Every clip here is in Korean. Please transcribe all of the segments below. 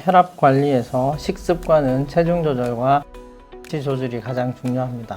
혈압 관리에서 식습관은 체중 조절과 치 조절이 가장 중요합니다.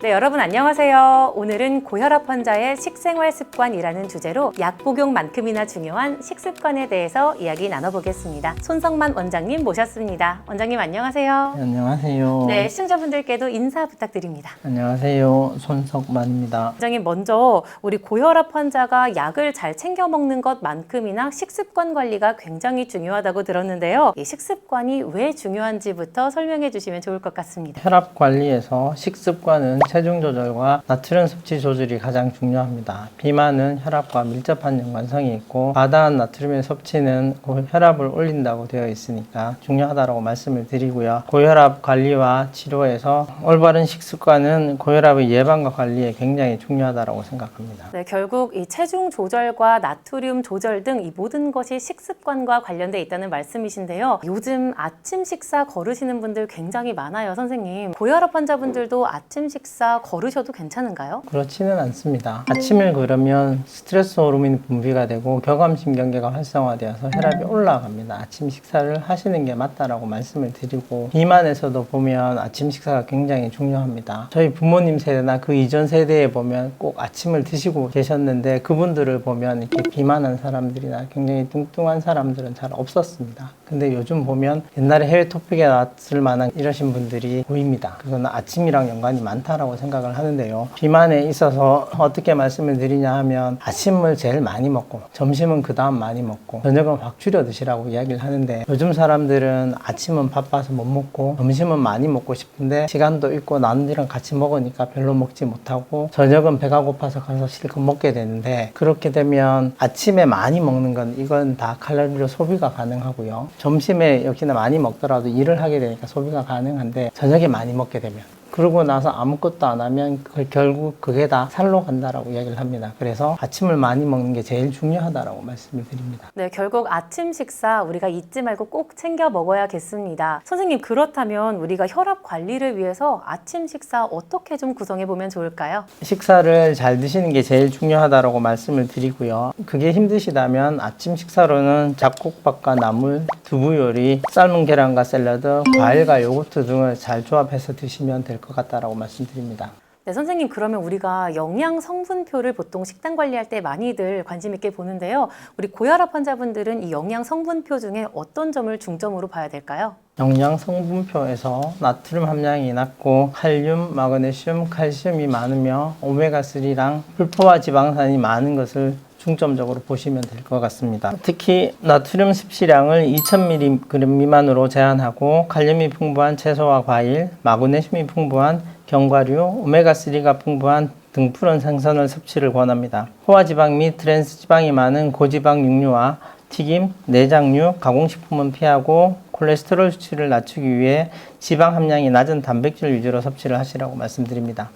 네, 여러분 안녕하세요. 오늘은 고혈압 환자의 식생활 습관이라는 주제로 약 복용만큼이나 중요한 식습관에 대해서 이야기 나눠보겠습니다. 손석만 원장님 모셨습니다. 원장님 안녕하세요. 네, 안녕하세요. 네, 시청자분들께도 인사 부탁드립니다. 안녕하세요. 손석만입니다. 원장님 먼저 우리 고혈압 환자가 약을 잘 챙겨 먹는 것만큼이나 식습관 관리가 굉장히 중요하다고 들었는데요. 이 식습관이 왜 중요한지부터 설명해 주시면 좋을 것 같습니다. 혈압 관리에서 식습관은 체중 조절과 나트륨 섭취 조절이 가장 중요합니다. 비만은 혈압과 밀접한 연관성이 있고 과다한 나트륨의 섭취는 혈압을 올린다고 되어 있으니까 중요하다고 말씀을 드리고요. 고혈압 관리와 치료에서 올바른 식습관은 고혈압의 예방과 관리에 굉장히 중요하다고 생각합니다. 네, 결국 이 체중 조절과 나트륨 조절 등 이 모든 것이 식습관과 관련돼 있다는 말씀이신데요. 요즘 아침 식사 거르시는 분들 굉장히 많아요, 선생님. 고혈압 환자분들도 아침 식사 거르셔도 괜찮은가요? 그렇지는 않습니다. 아침을 그러면 스트레스 호르몬이 분비가 되고 교감신경계가 활성화되어서 혈압이 올라갑니다. 아침 식사를 하시는 게 맞다라고 말씀을 드리고, 비만에서도 보면 아침 식사가 굉장히 중요합니다. 저희 부모님 세대나 그 이전 세대에 보면 꼭 아침을 드시고 계셨는데, 그분들을 보면 이렇게 비만한 사람들이나 굉장히 뚱뚱한 사람들은 잘 없었습니다. 근데 요즘 보면 옛날에 해외 토픽에 나왔을 만한 이러신 분들이 보입니다. 그거는 아침이랑 연관이 많다라고 생각을 하는데요. 비만에 있어서 어떻게 말씀을 드리냐 하면, 아침을 제일 많이 먹고 점심은 그 다음 많이 먹고 저녁은 확 줄여 드시라고 이야기를 하는데, 요즘 사람들은 아침은 바빠서 못 먹고 점심은 많이 먹고 싶은데 시간도 있고 남들이랑 같이 먹으니까 별로 먹지 못하고 저녁은 배가 고파서 가서 실컷 먹게 되는데, 그렇게 되면 아침에 많이 먹는 건 이건 다 칼로리로 소비가 가능하고요. 점심에 역시나 많이 먹더라도 일을 하게 되니까 소비가 가능한데, 저녁에 많이 먹게 되면, 그러고 나서 아무것도 안 하면 결국 그게 다 살로 간다라고 이야기를 합니다. 그래서 아침을 많이 먹는 게 제일 중요하다라고 말씀을 드립니다. 네, 결국 아침 식사 우리가 잊지 말고 꼭 챙겨 먹어야겠습니다. 선생님, 그렇다면 우리가 혈압 관리를 위해서 아침 식사 어떻게 좀 구성해 보면 좋을까요? 식사를 잘 드시는 게 제일 중요하다라고 말씀을 드리고요. 그게 힘드시다면 아침 식사로는 잡곡밥과 나물, 두부 요리, 삶은 계란과 샐러드, 과일과 요거트 등을 잘 조합해서 드시면 될 것 같다라고 말씀드립니다. 네, 선생님, 그러면 우리가 영양 성분표를 보통 식단 관리할 때 많이들 관심 있게 보는데요. 우리 고혈압 환자분들은 이 영양 성분표 중에 어떤 점을 중점으로 봐야 될까요? 영양 성분표에서 나트륨 함량이 낮고 칼륨, 마그네슘, 칼슘이 많으며 오메가3랑 불포화 지방산이 많은 것을 중점적으로 보시면 될 것 같습니다. 특히 나트륨 섭취량을 2000mg 미만으로 제한하고, 칼륨이 풍부한 채소와 과일, 마그네슘이 풍부한 견과류, 오메가3가 풍부한 등푸른 생선을 섭취를 권합니다. 포화지방 및 트랜스지방이 많은 고지방 육류와 튀김, 내장류, 가공식품은 피하고 콜레스테롤 수치를 낮추기 위해 지방 함량이 낮은 단백질 위주로 섭취를 하시라고 말씀드립니다.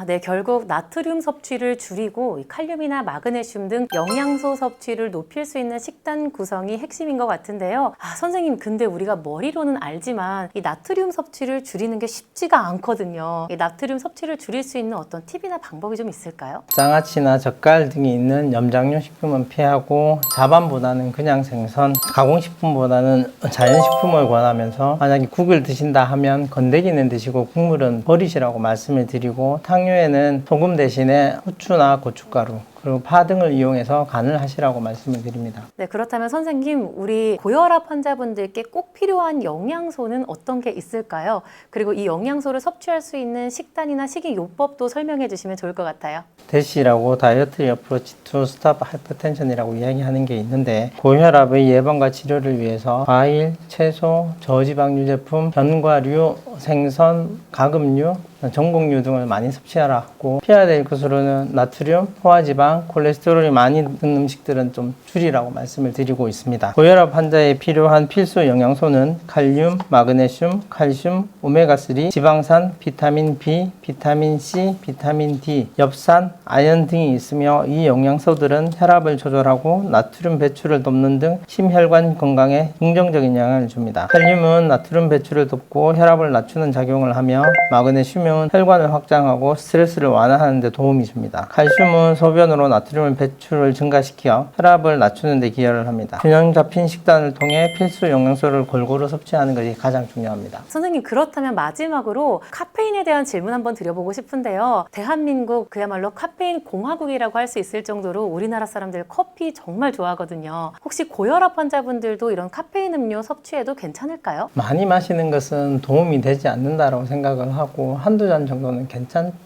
네, 결국 나트륨 섭취를 줄이고 칼륨이나 마그네슘 등 영양소 섭취를 높일 수 있는 식단 구성이 핵심인 것 같은데요. 선생님, 근데 우리가 머리로는 알지만 이 나트륨 섭취를 줄이는 게 쉽지가 않거든요. 이 나트륨 섭취를 줄일 수 있는 어떤 팁이나 방법이 좀 있을까요? 장아찌나 젓갈 등이 있는 염장류 식품은 피하고, 자반보다는 그냥 생선, 가공식품보다는 자연식품을 권하면서, 만약에 국을 드신다 하면 건더기는 드시고 국물은 버리시라고 말씀을 드리고, 탕류에는 소금 대신에 후추나 고춧가루, 그리고 파 등을 이용해서 간을 하시라고 말씀을 드립니다. 네, 그렇다면 선생님, 우리 고혈압 환자분들께 꼭 필요한 영양소는 어떤 게 있을까요? 그리고 이 영양소를 섭취할 수 있는 식단이나 식이요법도 설명해 주시면 좋을 것 같아요. DASH라고 다이어트 어프로치 투 스탑 하이퍼텐션이라고 이야기하는 게 있는데, 고혈압의 예방과 치료를 위해서 과일, 채소, 저지방 유제품, 견과류, 생선, 가금류, 전곡류 등을 많이 섭취하라고, 피해야 될 것으로는 나트륨, 포화지방, 콜레스테롤이 많이 든 음식들은 좀 줄이라고 말씀을 드리고 있습니다. 고혈압 환자에 필요한 필수 영양소는 칼륨, 마그네슘, 칼슘, 오메가3, 지방산, 비타민 B, 비타민 C, 비타민 D, 엽산, 아연 등이 있으며, 이 영양소들은 혈압을 조절하고 나트륨 배출을 돕는 등 심혈관 건강에 긍정적인 영향을 줍니다. 칼륨은 나트륨 배출을 돕고 혈압을 낮추는 작용을 하며, 마그네슘은 혈관을 확장하고 스트레스를 완화하는 데 도움이 줍니다. 칼슘은 소변으로 스스로 나트륨 배출을 증가시켜 혈압을 낮추는 데 기여를 합니다. 균형 잡힌 식단을 통해 필수 영양소를 골고루 섭취하는 것이 가장 중요합니다. 선생님, 그렇다면 마지막으로 카페인에 대한 질문 한번 드려보고 싶은데요. 대한민국 그야말로 카페인 공화국이라고 할 수 있을 정도로 우리나라 사람들 커피 정말 좋아하거든요. 혹시 고혈압 환자분들도 이런 카페인 음료 섭취해도 괜찮을까요? 많이 마시는 것은 도움이 되지 않는다고 생각을 하고 한두 잔 정도는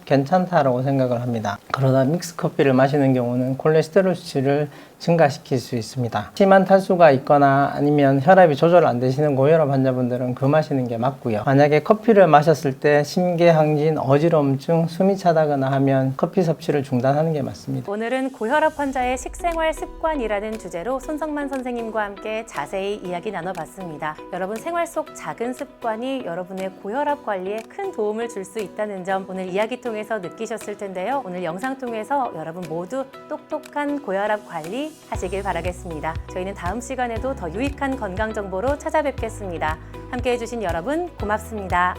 괜찮다라고 생각을 합니다. 그러다 믹스커피를 마시는 경우는 콜레스테롤 수치를 증가시킬 수 있습니다. 심한 탈수가 있거나 아니면 혈압이 조절 안 되시는 고혈압 환자분들은 그 마시는 게 맞고요. 만약에 커피를 마셨을 때 심계항진, 어지러움증, 숨이 차다거나 하면 커피 섭취를 중단하는 게 맞습니다. 오늘은 고혈압 환자의 식생활 습관이라는 주제로 손성만 선생님과 함께 자세히 이야기 나눠봤습니다. 여러분 생활 속 작은 습관이 여러분의 고혈압 관리에 큰 도움을 줄 수 있다는 점 오늘 이야기 통해서 느끼셨을 텐데요. 오늘 영상 통해서 여러분 모두 똑똑한 고혈압 관리 하시길 바라겠습니다. 저희는 다음 시간에도 더 유익한 건강 정보로 찾아뵙겠습니다. 함께 해주신 여러분 고맙습니다.